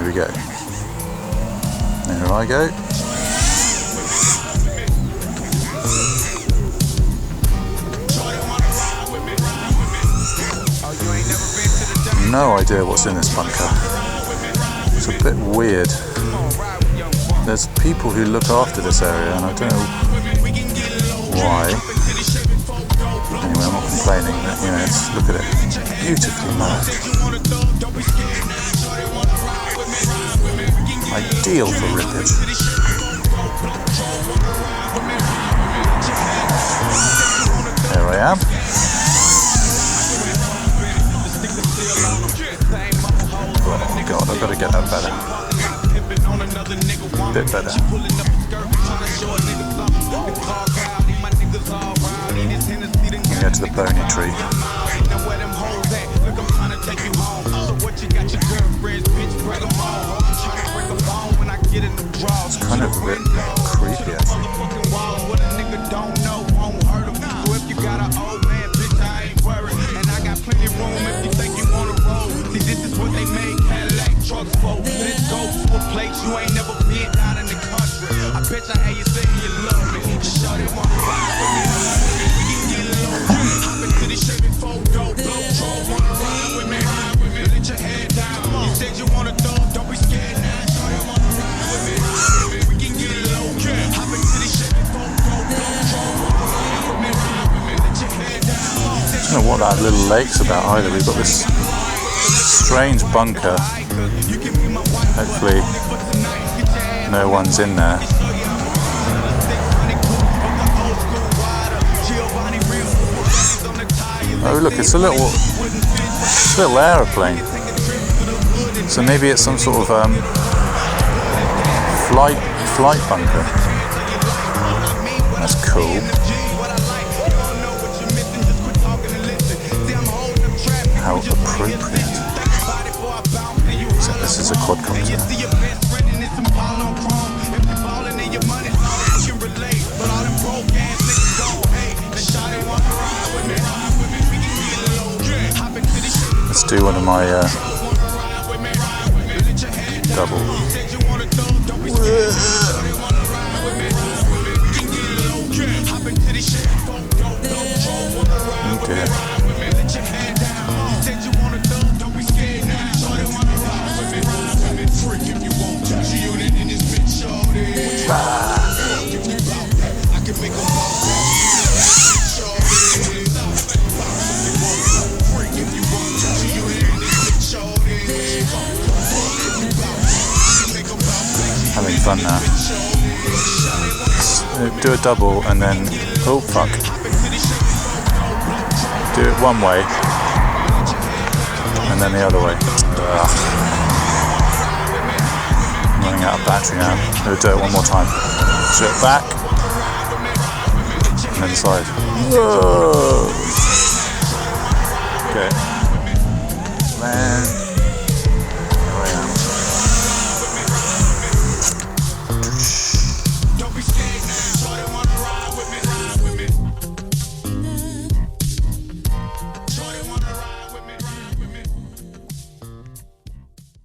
we go. There I go. No idea what's in this bunker. It's a bit weird. There's people who look after this area and I don't know why. Anyway, I'm not complaining, but you know, look at it. Beautifully marked. Ideal for rippage. There I am. Oh god, I've got to get that better. A bit better. We go to the bony tree. It's kind of a bit creepy actually. You ain't never been out in the country. I bet you how you say you love me. Just shut it one ride with me. We can get low. Hop into the Chevy photo. Blow troll, wanna ride with me. Let your head down. You said you wanna throw, don't be scared now. Shut it wanna ride with me. We can get low. Hop into the Chevy photo. Blow troll, wanna ride with me. Let your head down. I don't know what that little lake's about either. We've got this strange bunker. Hopefully no one's in there. Oh look, it's a little aeroplane. So maybe it's some sort of flight bunker. That's cool. How appropriate. So this is a quadcopter. Let's do one of my double. Okay. Having fun now. Do a double and then, oh fuck. Do it one way and then the other way. Ugh. I'm running out of battery now. I'm going to do it one more time. Do it back and then side. Whoa. Okay. Land.